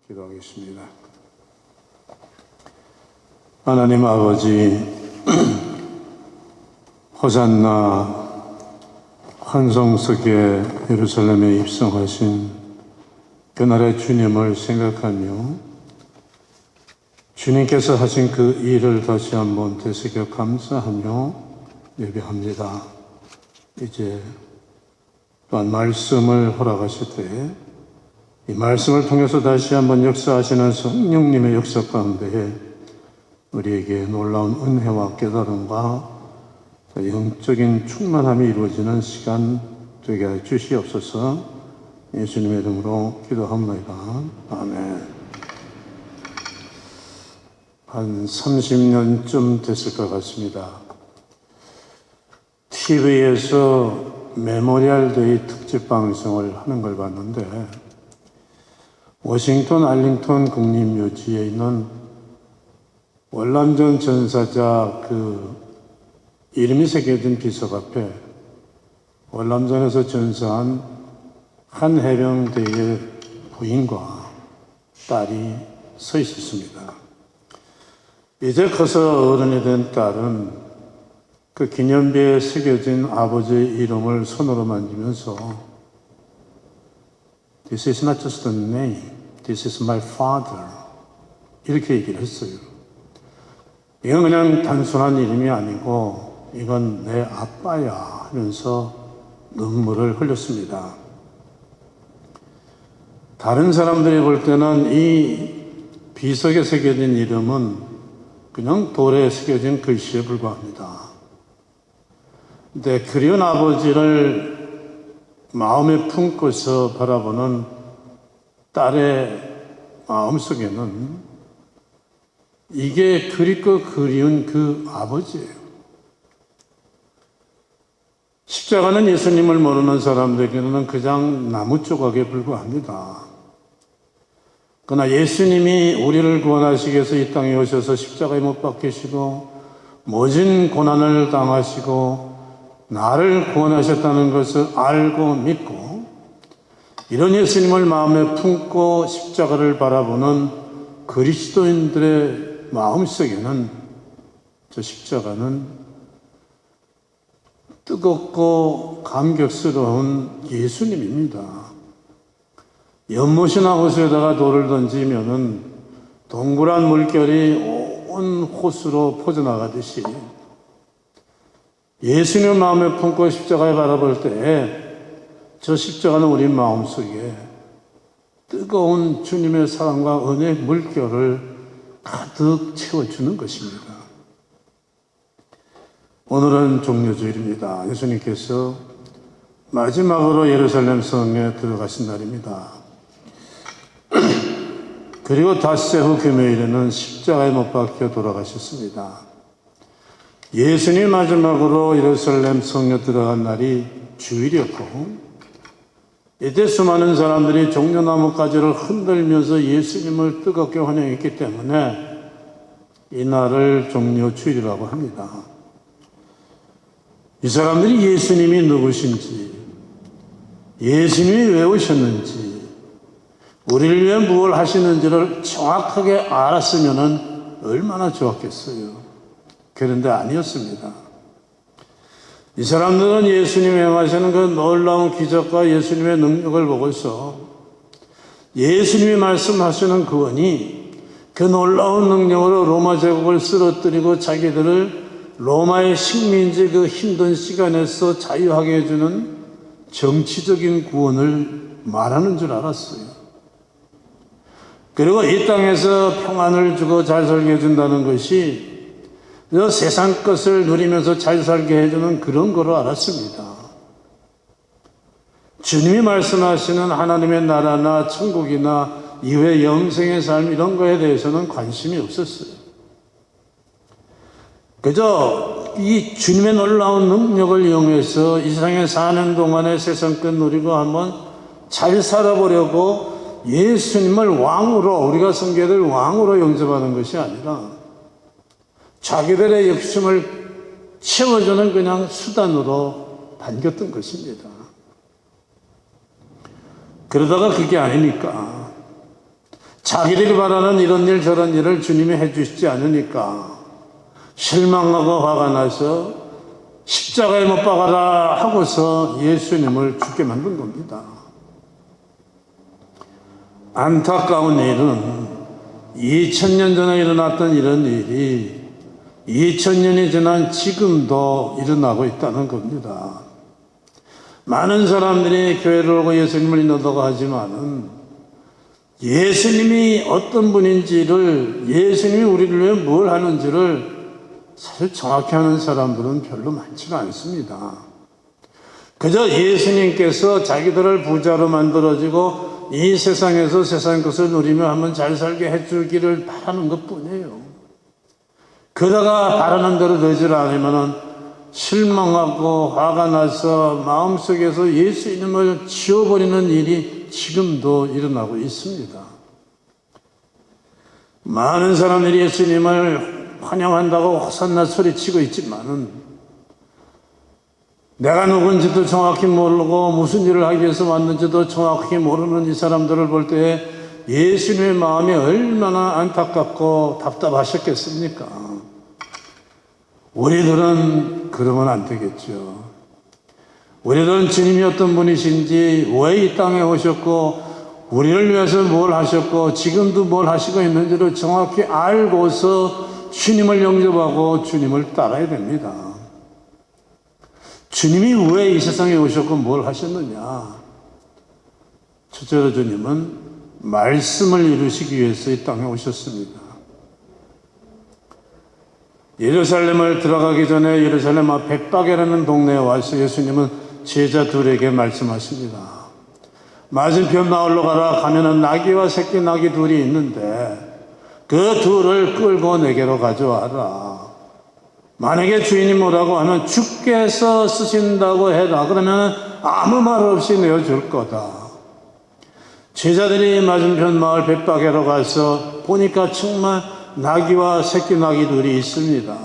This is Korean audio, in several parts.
기도하겠습니다. 하나님 아버지, 호산나 환성석에 예루살렘에 입성하신 그날의 주님을 생각하며 주님께서 하신 그 일을 다시 한번 되새겨 감사하며 예배합니다. 이제 또한 말씀을 허락하실 때 이 말씀을 통해서 다시 한번 역사하시는 성령님의 역사 가운데에 우리에게 놀라운 은혜와 깨달음과 영적인 충만함이 이루어지는 시간 되게 해 주시옵소서. 예수님의 이름으로 기도합니다. 아멘. 한 30년쯤 됐을 것 같습니다. TV에서 메모리얼 데이 특집 방송을 하는 걸 봤는데 워싱턴 알링턴 국립묘지에 있는 월남전 전사자 그 이름이 새겨진 비석 앞에 월남전에서 전사한 한 해병대의 부인과 딸이 서 있었습니다. 이제 커서 어른이 된 딸은 그 기념비에 새겨진 아버지의 이름을 손으로 만지면서 This is not just a name, this is my father. 이렇게 얘기를 했어요. 이건 그냥 단순한 이름이 아니고 이건 내 아빠야 하면서 눈물을 흘렸습니다. 다른 사람들이 볼 때는 이 비석에 새겨진 이름은 그냥 돌에 새겨진 글씨에 불과합니다. 근데 그리운 아버지를 마음에 품고서 바라보는 딸의 마음속에는 이게 그립고 그리운 그 아버지예요. 십자가는 예수님을 모르는 사람들에게는 그냥 나무 조각에 불과합니다. 그러나 예수님이 우리를 구원하시기 위해서 이 땅에 오셔서 십자가에 못 박히시고 모진 고난을 당하시고 나를 구원하셨다는 것을 알고 믿고 이런 예수님을 마음에 품고 십자가를 바라보는 그리스도인들의 마음속에는 저 십자가는 뜨겁고 감격스러운 예수님입니다. 연못이나 호수에다가 돌을 던지면은 동그란 물결이 온 호수로 퍼져나가듯이 예수님의 마음에 품고 십자가에 바라볼 때에 저 십자가는 우리 마음속에 뜨거운 주님의 사랑과 은혜의 물결을 가득 채워주는 것입니다. 오늘은 종료주일입니다. 예수님께서 마지막으로 예루살렘 성에 들어가신 날입니다. 그리고 닷새 후 금요일에는 십자가에 못 박혀 돌아가셨습니다. 예수님 마지막으로 예루살렘 성에 들어간 날이 주일이었고 이때 수많은 사람들이 종려나무 가지를 흔들면서 예수님을 뜨겁게 환영했기 때문에 이 날을 종려주일이라고 합니다. 이 사람들이 예수님이 누구신지, 예수님이 왜 오셨는지, 우리를 위해 무엇을 하시는지를 정확하게 알았으면 얼마나 좋았겠어요. 그런데 아니었습니다. 이 사람들은 예수님이 행하시는 그 놀라운 기적과 예수님의 능력을 보고서 예수님이 말씀하시는 구원이 그 놀라운 능력으로 로마 제국을 쓰러뜨리고 자기들을 로마의 식민지 그 힘든 시간에서 자유하게 해주는 정치적인 구원을 말하는 줄 알았어요. 그리고 이 땅에서 평안을 주고 잘 살게 해준다는 것이 세상 것을 누리면서 잘 살게 해주는 그런 거로 알았습니다. 주님이 말씀하시는 하나님의 나라나 천국이나 이후의 영생의 삶 이런 거에 대해서는 관심이 없었어요. 그저 이 주님의 놀라운 능력을 이용해서 이 세상에 사는 동안에 세상 것 누리고 한번 잘 살아보려고 예수님을 왕으로 우리가 성계를 왕으로 영접하는 것이 아니라 자기들의 욕심을 채워주는 그냥 수단으로 반겼던 것입니다. 그러다가 그게 아니니까 자기들이 바라는 이런 일 저런 일을 주님이 해주시지 않으니까 실망하고 화가 나서 십자가에 못 박아라 하고서 예수님을 죽게 만든 겁니다. 안타까운 일은 2000년 전에 일어났던 이런 일이 2000년이 지난 지금도 일어나고 있다는 겁니다. 많은 사람들이 교회를 오고 예수님을 믿는다고 하지만은 예수님이 어떤 분인지를, 예수님이 우리를 위해 뭘 하는지를 사실 정확히 아는 사람들은 별로 많지가 않습니다. 그저 예수님께서 자기들을 부자로 만들어지고 이 세상에서 세상 것을 누리며 한번 잘 살게 해주기를 바라는 것 뿐이에요. 그러다가 바라는 대로 되질 않으면 실망하고 화가 나서 마음속에서 예수님을 지워버리는 일이 지금도 일어나고 있습니다. 많은 사람들이 예수님을 환영한다고 호산나 소리치고 있지만은 내가 누군지도 정확히 모르고 무슨 일을 하기 위해서 왔는지도 정확히 모르는 이 사람들을 볼 때 예수님의 마음이 얼마나 안타깝고 답답하셨겠습니까? 우리들은 그러면 안 되겠죠. 우리들은 주님이 어떤 분이신지, 왜 이 땅에 오셨고 우리를 위해서 뭘 하셨고 지금도 뭘 하시고 있는지를 정확히 알고서 주님을 영접하고 주님을 따라야 됩니다. 주님이 왜 이 세상에 오셨고 뭘 하셨느냐? 첫째로 주님은 말씀을 이루시기 위해서 이 땅에 오셨습니다. 예루살렘을 들어가기 전에 예루살렘 앞 벳박이라는 동네에 와서 예수님은 제자 둘에게 말씀하십니다. 맞은편 마을로 가면은 나귀와 새끼 나귀 둘이 있는데 그 둘을 끌고 내게로 가져와라. 만약에 주인이 뭐라고 하면 주께서 쓰신다고 해라. 그러면 아무 말 없이 내어줄 거다. 제자들이 맞은편 마을 벳박에로 가서 보니까 정말 나귀와 새끼 나귀 둘이 있습니다.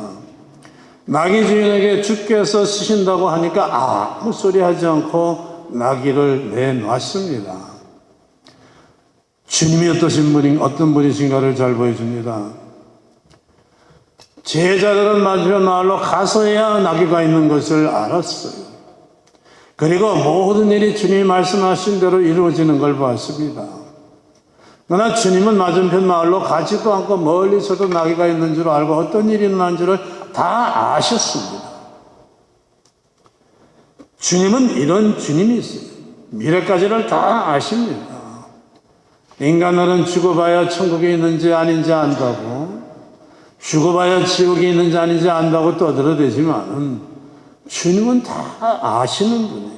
나귀 주인에게 주께서 쓰신다고 하니까 아무 소리 하지 않고 나귀를 내놨습니다. 주님이 어떤 분이신가를 잘 보여줍니다. 제자들은 맞은편 마을로 가서야 나귀가 있는 것을 알았어요. 그리고 모든 일이 주님이 말씀하신 대로 이루어지는 걸 봤습니다. 그러나 주님은 맞은편 마을로 가지도 않고 멀리서도 나귀가 있는 줄 알고 어떤 일이 일어난 줄을 다 아셨습니다. 주님은 이런 주님이세요. 미래까지를 다 아십니다. 인간들은 죽어봐야 천국이 있는지 아닌지 안다고, 죽어봐야 지옥이 있는지 아닌지 안다고 떠들어대지만 주님은 다 아시는 분이에요.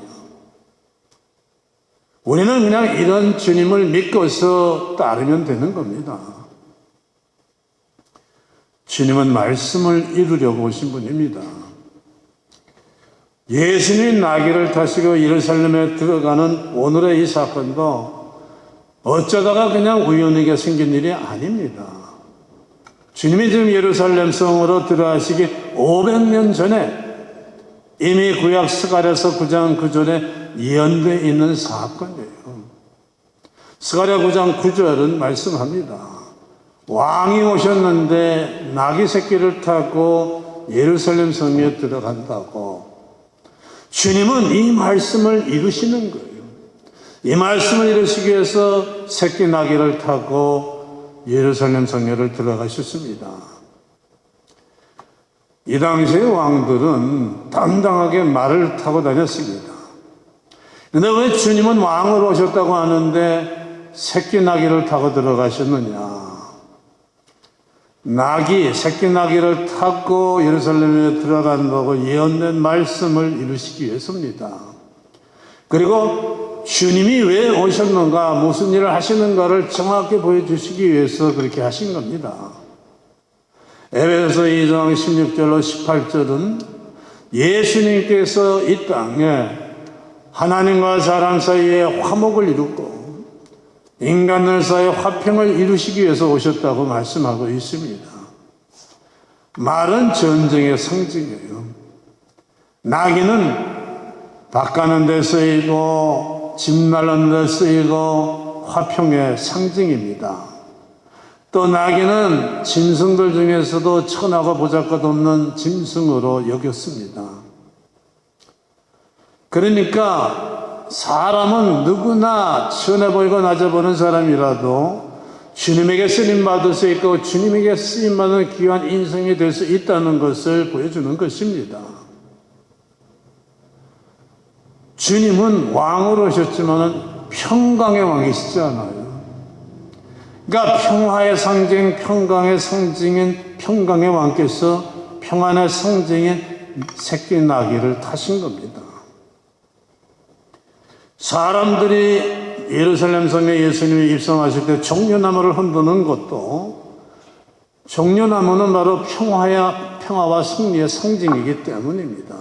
우리는 그냥 이런 주님을 믿고서 따르면 되는 겁니다. 주님은 말씀을 이루려고 오신 분입니다. 예수님이 나귀를 타시고 예루살렘에 들어가는 오늘의 이 사건도 어쩌다가 그냥 우연하게 생긴 일이 아닙니다. 주님이 지금 예루살렘 성으로 들어가시기 500년 전에 이미 구약 스가랴서 9장 9절에 예언되어 있는 사건이에요. 스가랴 9장 9절은 말씀합니다. 왕이 오셨는데 나귀 새끼를 타고 예루살렘 성에 들어간다고. 주님은 이 말씀을 이루시는 거예요. 이 말씀을 이루시기 위해서 새끼 나귀를 타고 예루살렘 성에를 들어가셨습니다. 이 당시의 왕들은 당당하게 말을 타고 다녔습니다. 그런데 왜 주님은 왕으로 오셨다고 하는데 새끼 나귀를 타고 들어가셨느냐? 새끼 나귀를 타고 예루살렘에 들어간다고 예언된 말씀을 이루시기 위해서입니다. 그리고 주님이 왜 오셨는가, 무슨 일을 하시는가를 정확히 보여주시기 위해서 그렇게 하신 겁니다. 에베소서 2장 16절로 18절은 예수님께서 이 땅에 하나님과 사람 사이에 화목을 이루고 인간들 사이에 화평을 이루시기 위해서 오셨다고 말씀하고 있습니다. 말은 전쟁의 상징이에요. 나귀는 밭가는 데 쓰이고 집 날르는 데 쓰이고 화평의 상징입니다. 또 나귀는 짐승들 중에서도 천하가 보잘것없는 짐승으로 여겼습니다. 그러니까 사람은 누구나 천해 보이고 낮아 보는 사람이라도 주님에게 쓰임받을 수 있고 주님에게 쓰임받는 귀한 인생이 될 수 있다는 것을 보여주는 것입니다. 주님은 왕으로 오셨지만 평강의 왕이시지 않아요. 그러니까 평화의 상징, 평강의 상징인 평강의 왕께서 평안의 상징인 새끼 나귀를 타신 겁니다. 사람들이 예루살렘 성에 예수님이 입성하실 때 종려나무를 흔드는 것도, 종려나무는 바로 평화와 승리의 상징이기 때문입니다.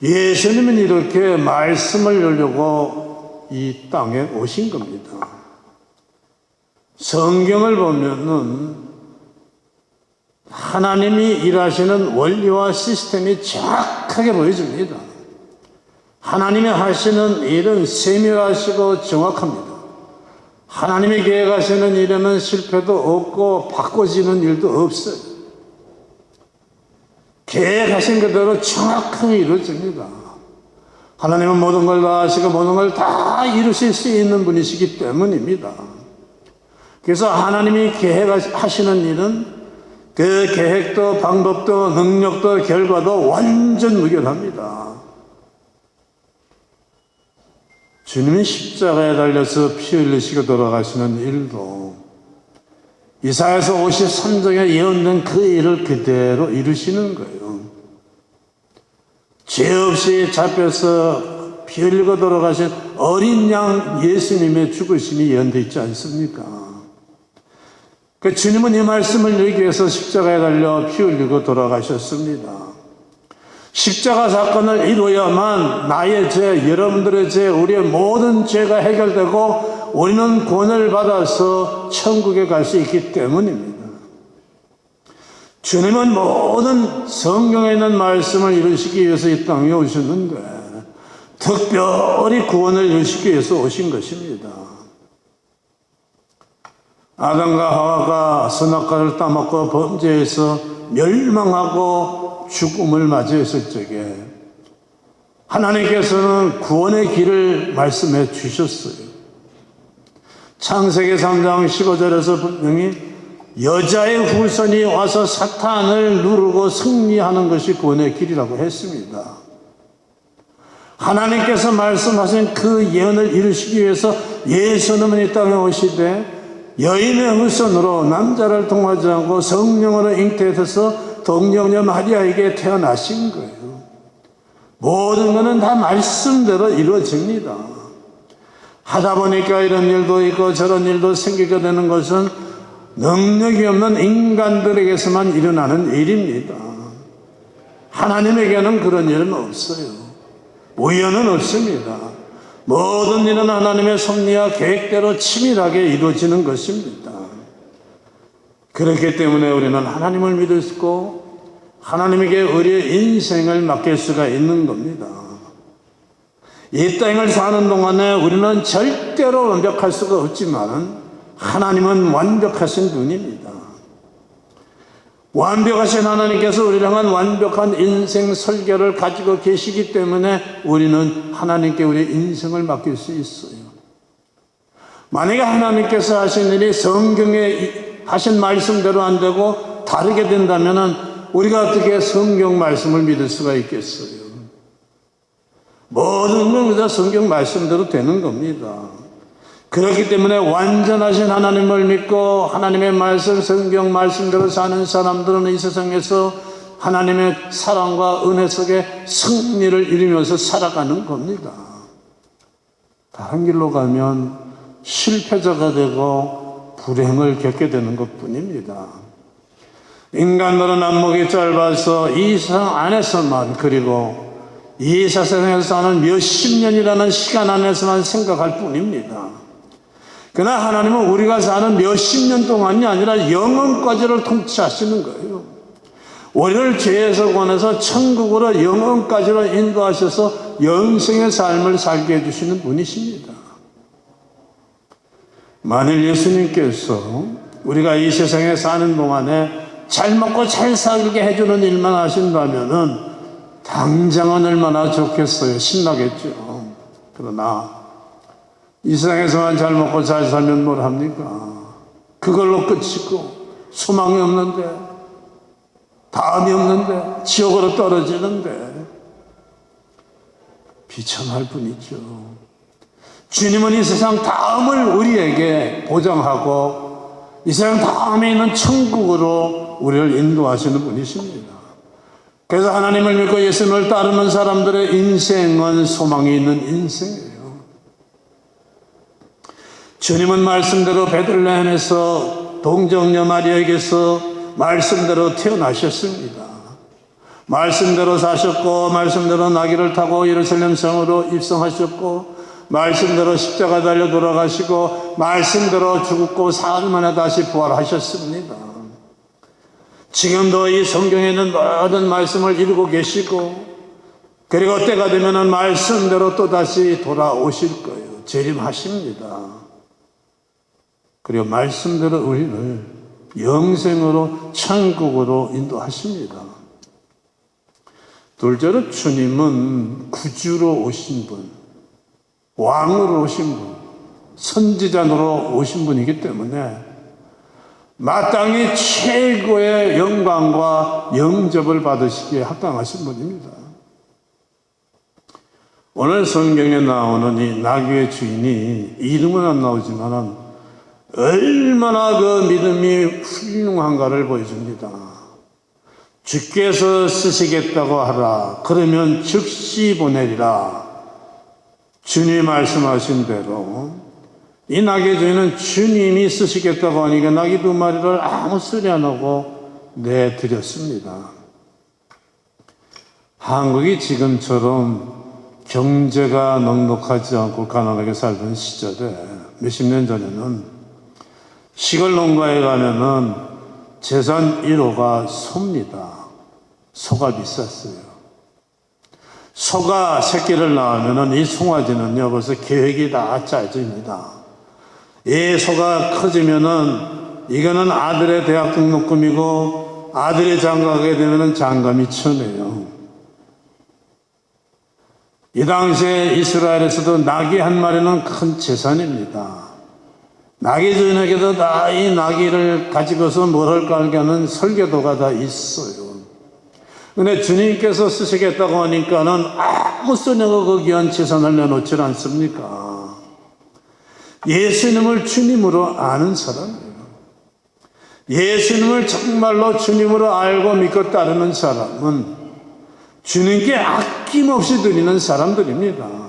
예수님은 이렇게 말씀을 열려고 이 땅에 오신 겁니다. 성경을 보면은 하나님이 일하시는 원리와 시스템이 정확하게 보여집니다. 하나님이 하시는 일은 세밀하시고 정확합니다. 하나님이 계획하시는 일에는 실패도 없고 바꿔지는 일도 없어요. 계획하신 그대로 정확하게 이루어집니다. 하나님은 모든 걸 다 하시고 모든 걸 다 이루실 수 있는 분이시기 때문입니다. 그래서 하나님이 계획하시는 일은 그 계획도 방법도 능력도 결과도 완전 무결합니다. 주님이 십자가에 달려서 피 흘리시고 돌아가시는 일도 이사야서 53장에 예언된 그 일을 그대로 이루시는 거예요. 죄 없이 잡혀서 피 흘리고 돌아가신 어린 양 예수님의 죽으심이 예언되어 있지 않습니까? 그 주님은 이 말씀을 이루기 위해서 십자가에 달려 피 흘리고 돌아가셨습니다. 십자가 사건을 이루어야만 나의 죄, 여러분들의 죄, 우리의 모든 죄가 해결되고 우리는 구원을 받아서 천국에 갈 수 있기 때문입니다. 주님은 모든 성경에 있는 말씀을 이루시기 위해서 이 땅에 오셨는데 특별히 구원을 이루시기 위해서 오신 것입니다. 아담과 하와가 선악과를 따먹고 범죄해서 멸망하고 죽음을 맞이했을 적에 하나님께서는 구원의 길을 말씀해 주셨어요. 창세기 3장 15절에서 분명히 여자의 후손이 와서 사탄을 누르고 승리하는 것이 구원의 길이라고 했습니다. 하나님께서 말씀하신 그 예언을 이루시기 위해서 예수님은 이 땅에 오시되 여인의 후손으로 남자를 통하지 않고 성령으로 잉태해서 동정녀 마리아에게 태어나신 거예요. 모든 것은 다 말씀대로 이루어집니다. 하다 보니까 이런 일도 있고 저런 일도 생기게 되는 것은 능력이 없는 인간들에게서만 일어나는 일입니다. 하나님에게는 그런 일은 없어요. 우연은 없습니다. 모든 일은 하나님의 섭리와 계획대로 치밀하게 이루어지는 것입니다. 그렇기 때문에 우리는 하나님을 믿을 수 있고 하나님에게 우리의 인생을 맡길 수가 있는 겁니다. 이 땅을 사는 동안에 우리는 절대로 완벽할 수가 없지만 하나님은 완벽하신 분입니다. 완벽하신 하나님께서 우리를 향한 완벽한 인생 설계를 가지고 계시기 때문에 우리는 하나님께 우리의 인생을 맡길 수 있어요. 만약에 하나님께서 하신 일이 성경에 하신 말씀대로 안 되고 다르게 된다면 우리가 어떻게 성경 말씀을 믿을 수가 있겠어요? 모든 건 다 성경 말씀대로 되는 겁니다. 그렇기 때문에 완전하신 하나님을 믿고 하나님의 말씀, 성경 말씀대로 사는 사람들은 이 세상에서 하나님의 사랑과 은혜 속에 승리를 이루면서 살아가는 겁니다. 다른 길로 가면 실패자가 되고 불행을 겪게 되는 것뿐입니다. 인간들은 안목이 짧아서 이 세상 안에서만, 그리고 이 세상에서 사는 몇십 년이라는 시간 안에서만 생각할 뿐입니다. 그러나 하나님은 우리가 사는 몇십 년 동안이 아니라 영원까지를 통치하시는 거예요. 우리를 죄에서 구원해서 천국으로 영원까지로 인도하셔서 영생의 삶을 살게 해주시는 분이십니다. 만일 예수님께서 우리가 이 세상에 사는 동안에 잘 먹고 잘 살게 해주는 일만 하신다면은 당장은 얼마나 좋겠어요. 신나겠죠. 그러나 이 세상에서만 잘 먹고 잘 살면 뭘 합니까? 그걸로 끝이고 소망이 없는데, 다음이 없는데, 지옥으로 떨어지는데 비참할 뿐이죠. 주님은 이 세상 다음을 우리에게 보장하고 이 세상 다음에 있는 천국으로 우리를 인도하시는 분이십니다. 그래서 하나님을 믿고 예수님을 따르는 사람들의 인생은 소망이 있는 인생이에요. 주님은 말씀대로 베들레헴에서 동정녀 마리아에게서 말씀대로 태어나셨습니다. 말씀대로 사셨고 말씀대로 나귀를 타고 예루살렘 성으로 입성하셨고 말씀대로 십자가 달려 돌아가시고 말씀대로 죽고 사흘 만에 다시 부활하셨습니다. 지금도 이 성경에 있는 모든 말씀을 읽고 계시고 그리고 때가 되면 말씀대로 또다시 돌아오실 거예요. 재림하십니다. 그리고 말씀대로 우리를 영생으로 천국으로 인도하십니다. 둘째로 주님은 구주로 오신 분, 왕으로 오신 분, 선지자로 오신 분이기 때문에 마땅히 최고의 영광과 영접을 받으시기에 합당하신 분입니다. 오늘 성경에 나오는 이 나귀의 주인이 이름은 안 나오지만 얼마나 그 믿음이 훌륭한가를 보여줍니다. 주께서 쓰시겠다고 하라. 그러면 즉시 보내리라. 주님이 말씀하신 대로 이 나귀의 주인은 주님이 쓰시겠다고 하니까 나귀 2마리를 아무 소리 안 하고 내드렸습니다. 한국이 지금처럼 경제가 넉넉하지 않고 가난하게 살던 시절에 몇십 년 전에는 시골 농가에 가면은 재산 1호가 소입니다. 소가 비쌌어요. 소가 새끼를 낳으면은 이 송아지는요 벌써 계획이 다 짜집니다. 이 소가 커지면은 이거는 아들의 대학 등록금이고 아들이 장가가게 되면은 장감이 쳐내요. 이 당시에 이스라엘에서도 나귀 한 마리는 큰 재산입니다. 나귀 주인에게도 다 이 나귀를 가지고서 뭘 깔게 하는 설계도가 다 있어요. 근데 주님께서 쓰시겠다고 하니까는 아무 소녀가 그 귀한 재산을 내놓지 않습니까? 예수님을 주님으로 아는 사람이에요. 예수님을 정말로 주님으로 알고 믿고 따르는 사람은 주님께 아낌없이 드리는 사람들입니다.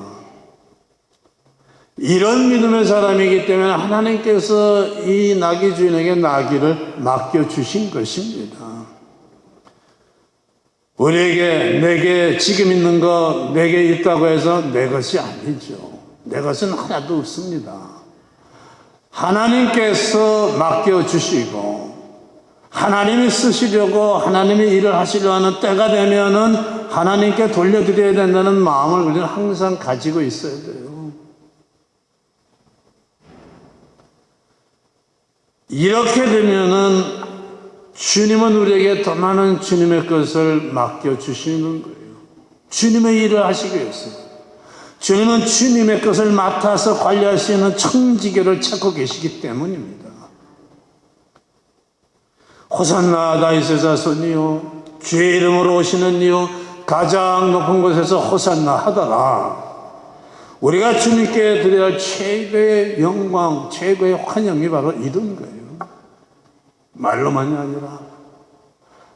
이런 믿음의 사람이기 때문에 하나님께서 이 나귀 주인에게 나귀를 맡겨주신 것입니다. 우리에게 내게 지금 있는 거 내게 있다고 해서 내 것이 아니죠. 내 것은 하나도 없습니다. 하나님께서 맡겨주시고 하나님이 쓰시려고 하나님이 일을 하시려 하는 때가 되면은 하나님께 돌려드려야 된다는 마음을 우리는 항상 가지고 있어야 돼요. 이렇게 되면은 주님은 우리에게 더 많은 주님의 것을 맡겨주시는 거예요. 주님의 일을 하시기 위해서. 주님은 주님의 것을 맡아서 관리할 수 있는 청지기를 찾고 계시기 때문입니다. 호산나 다윗의 자손이요 주의 이름으로 오시는 이요 가장 높은 곳에서 호산나 하더라. 우리가 주님께 드려야 할 최고의 영광, 최고의 환영이 바로 이런 거예요. 말로만이 아니라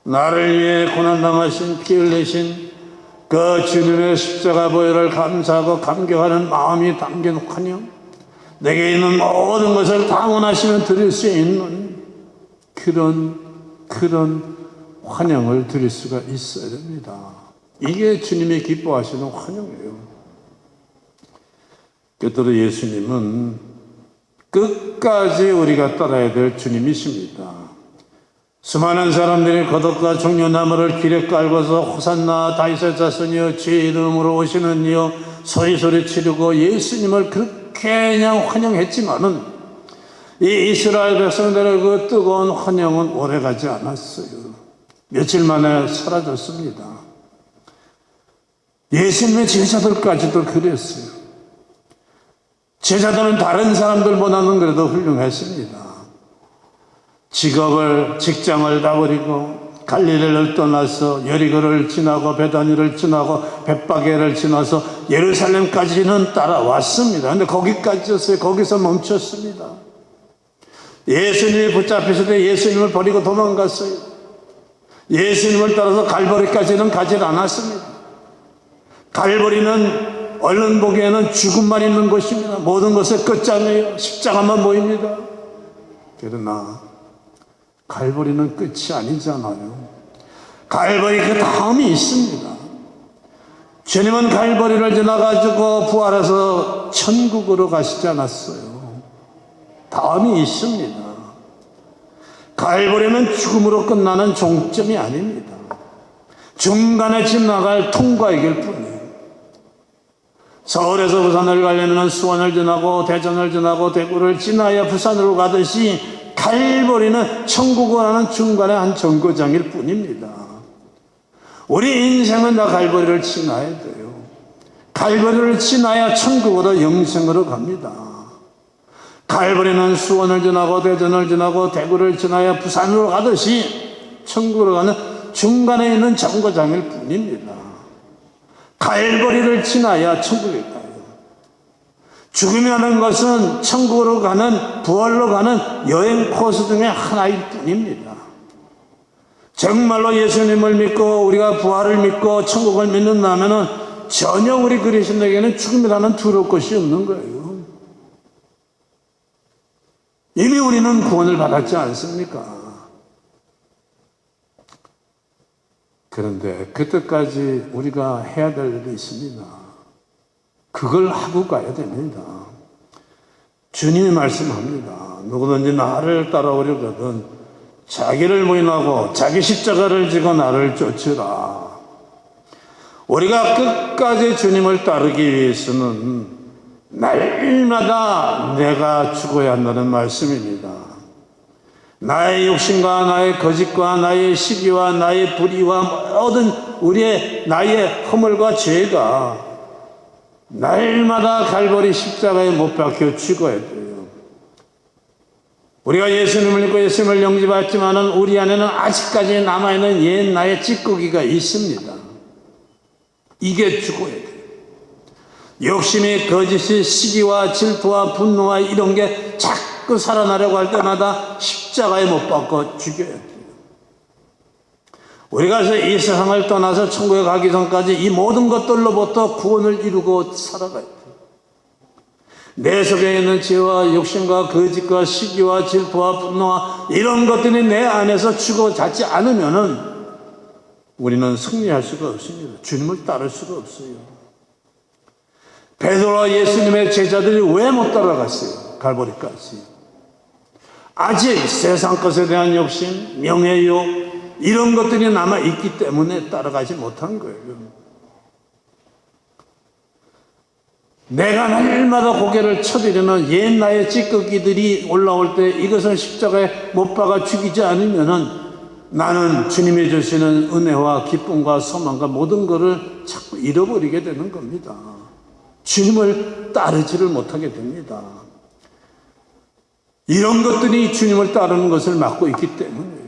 나를 위해 고난당하신 피 흘리신 그 주님의 십자가 보혈을 감사하고 감격하는 마음이 담긴 환영, 내게 있는 모든 것을 다 원하시면 드릴 수 있는 그런 환영을 드릴 수가 있어야 됩니다. 이게 주님이 기뻐하시는 환영이에요. 그때로 예수님은 끝까지 우리가 따라야 될 주님이십니다. 수많은 사람들이 겉옷과 종려나무를 길에 깔고서 호산나 다윗의 자손이여 주의 이름으로 오시는 이여 소리소리 치르고 예수님을 그렇게 그냥 환영했지만은 이 이스라엘 백성들의 그 뜨거운 환영은 오래가지 않았어요. 며칠 만에 사라졌습니다. 예수님의 제자들까지도 그랬어요. 제자들은 다른 사람들보다는 그래도 훌륭했습니다. 직장을 다 버리고 갈릴리를 떠나서 여리고를 지나고 베다니를 지나고 벳바게를 지나서 예루살렘까지는 따라왔습니다. 근데 거기까지였어요. 거기서 멈췄습니다. 예수님이 붙잡히실 때 예수님을 버리고 도망갔어요. 예수님을 따라서 갈보리까지는 가지 않았습니다. 갈보리는 얼른 보기에는 죽음만 있는 곳입니다. 모든 것의 끝장이에요. 십자가만 보입니다. 그러나 갈보리는 끝이 아니잖아요. 갈보리 그 다음이 있습니다. 주님은 갈보리를 지나가지고 부활해서 천국으로 가시지 않았어요. 다음이 있습니다. 갈보리는 죽음으로 끝나는 종점이 아닙니다. 중간에 지나갈 통과의 길 뿐이에요. 서울에서 부산을 가려면 수원을 지나고 대전을 지나고 대구를 지나야 부산으로 가듯이 갈보리는 천국을 가는 중간에 한 정거장일 뿐입니다. 우리 인생은 다 갈보리를 지나야 돼요. 갈보리를 지나야 천국으로 영생으로 갑니다. 갈보리는 수원을 지나고 대전을 지나고 대구를 지나야 부산으로 가듯이 천국으로 가는 중간에 있는 정거장일 뿐입니다. 갈보리를 지나야 천국에 가요. 죽음이라는 것은 천국으로 가는, 부활로 가는 여행 코스 중에 하나일 뿐입니다. 정말로 예수님을 믿고 우리가 부활을 믿고 천국을 믿는다면 전혀 우리 그리스도인에게는 죽음이라는 두려울 것이 없는 거예요. 이미 우리는 구원을 받았지 않습니까? 그런데 그때까지 우리가 해야 될 일이 있습니다. 그걸 하고 가야 됩니다. 주님이 말씀합니다. 누구든지 나를 따라오려거든 자기를 부인하고 자기 십자가를 지고 나를 쫓으라. 우리가 끝까지 주님을 따르기 위해서는 날마다 내가 죽어야 한다는 말씀입니다. 나의 욕심과 나의 거짓과 나의 시기와 나의 불의와 모든 나의 허물과 죄가 날마다 갈보리 십자가에 못 박혀 죽어야 돼요. 우리가 예수님을 믿고 예수님을 영접했지만은 우리 안에는 아직까지 남아있는 옛 나의 찌꺼기가 있습니다. 이게 죽어야 돼요. 욕심이, 거짓이, 시기와 질투와 분노와 이런 게 자꾸 살아나려고 할 때마다 십자가에 못 박고 죽여야 돼요. 우리가 이 세상을 떠나서 천국에 가기 전까지 이 모든 것들로부터 구원을 이루고 살아가야 돼요. 내 속에 있는 죄와 욕심과 거짓과 시기와 질투와 분노와 이런 것들이 내 안에서 죽어 닿지 않으면은 우리는 승리할 수가 없습니다. 주님을 따를 수가 없어요. 베드로와 예수님의 제자들이 왜 못 따라갔어요? 갈보리까지. 아직 세상 것에 대한 욕심, 명예욕 이런 것들이 남아있기 때문에 따라가지 못한 거예요. 내가 날마다 고개를 쳐들이는 옛 나의 찌꺼기들이 올라올 때 이것을 십자가에 못 박아 죽이지 않으면은 나는 주님이 주시는 은혜와 기쁨과 소망과 모든 것을 자꾸 잃어버리게 되는 겁니다. 주님을 따르지를 못하게 됩니다. 이런 것들이 주님을 따르는 것을 막고 있기 때문이에요.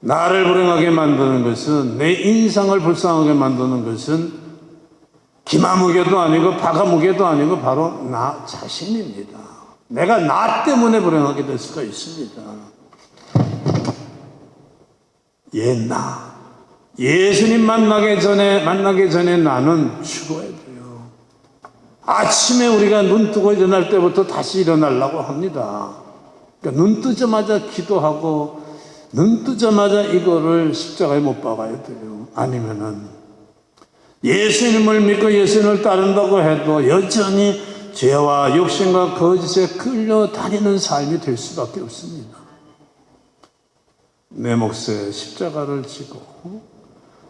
나를 불행하게 만드는 것은, 내 인상을 불쌍하게 만드는 것은 기마무게도 아니고 바가무게도 아니고 바로 나 자신입니다. 내가 나 때문에 불행하게 될 수가 있습니다. 옛나 예수님 만나기 전에 나는 죽어야 돼요. 아침에 우리가 눈 뜨고 일어날 때부터 다시 일어나려고 합니다. 그러니까 눈 뜨자마자 기도하고 눈 뜨자마자 이거를 십자가에 못 박아야 돼요. 아니면은 예수님을 믿고 예수님을 따른다고 해도 여전히 죄와 욕심과 거짓에 끌려다니는 삶이 될 수밖에 없습니다. 내 몫에 십자가를 지고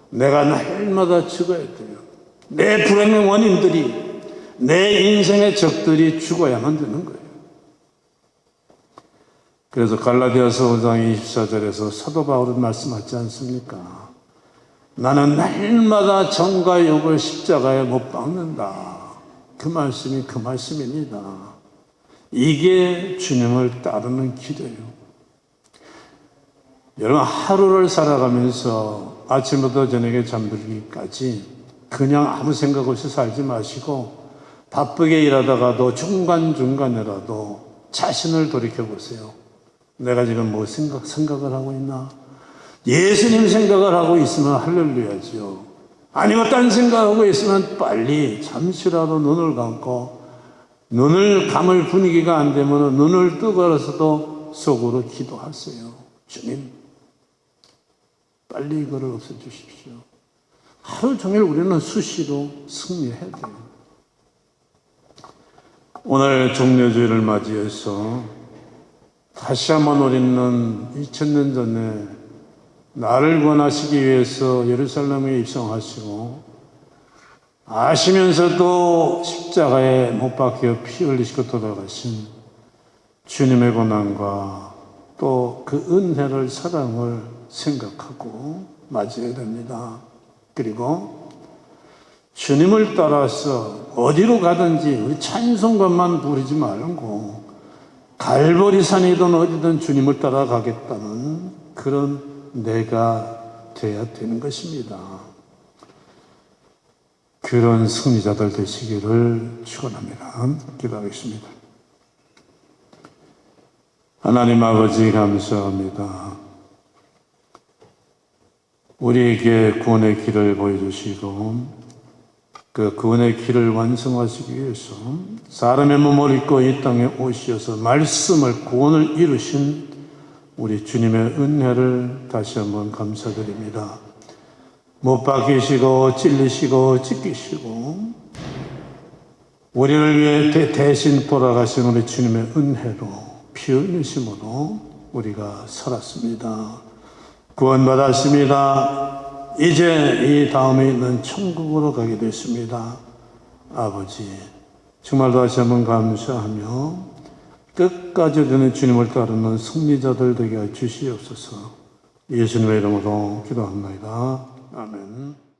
내가 날마다 죽어야 돼요. 내 불행의 원인들이, 내 인생의 적들이 죽어야만 되는 거예요. 그래서 갈라디아서 5장 24절에서 사도 바울은 말씀하지 않습니까? 나는 날마다 정과 욕을 십자가에 못 박는다. 그 말씀이 그 말씀입니다. 이게 주님을 따르는 길이에요. 여러분, 하루를 살아가면서 아침부터 저녁에 잠들기까지 그냥 아무 생각 없이 살지 마시고 바쁘게 일하다가도 중간중간에라도 자신을 돌이켜보세요. 내가 지금 뭐 생각을 하고 있나? 예수님 생각을 하고 있으면 할렐루야지요. 아니면 딴 생각하고 있으면 빨리 잠시라도 눈을 감고, 눈을 감을 분위기가 안 되면 눈을 뜨고서도 속으로 기도하세요. 주님, 빨리 이거를 없애주십시오. 하루 종일 우리는 수시로 승리해야 돼요. 오늘 종려주일을 맞이해서 다시 한번 우리는 2000년 전에 나를 구원하시기 위해서 예루살렘에 입성하시고 아시면서도 십자가에 못 박혀 피 흘리시고 돌아가신 주님의 고난과 또 그 은혜를, 사랑을 생각하고 맞이해야 됩니다. 그리고 주님을 따라서 어디로 가든지 우리 찬송가만 부르지 말고 갈보리 산이든 어디든 주님을 따라가겠다는 그런 내가 돼야 되는 것입니다. 그런 승리자들 되시기를 축원합니다. 기도하겠습니다. 하나님 아버지, 감사합니다. 우리에게 구원의 길을 보여주시고 그 구원의 길을 완성하시기 위해서 사람의 몸을 입고 이 땅에 오셔서 말씀을, 구원을 이루신 우리 주님의 은혜를 다시 한번 감사드립니다. 못 박히시고 찔리시고 찢기시고 우리를 위해 대신 돌아가신 우리 주님의 은혜로, 피 흘리심으로 우리가 살았습니다. 구원받았습니다. 이제 이 다음에 있는 천국으로 가게 됐습니다. 아버지, 정말 다시 한번 감사하며 끝까지 우리는 주님을 따르는 승리자들 되게 주시옵소서. 예수님의 이름으로 기도합니다. 아멘.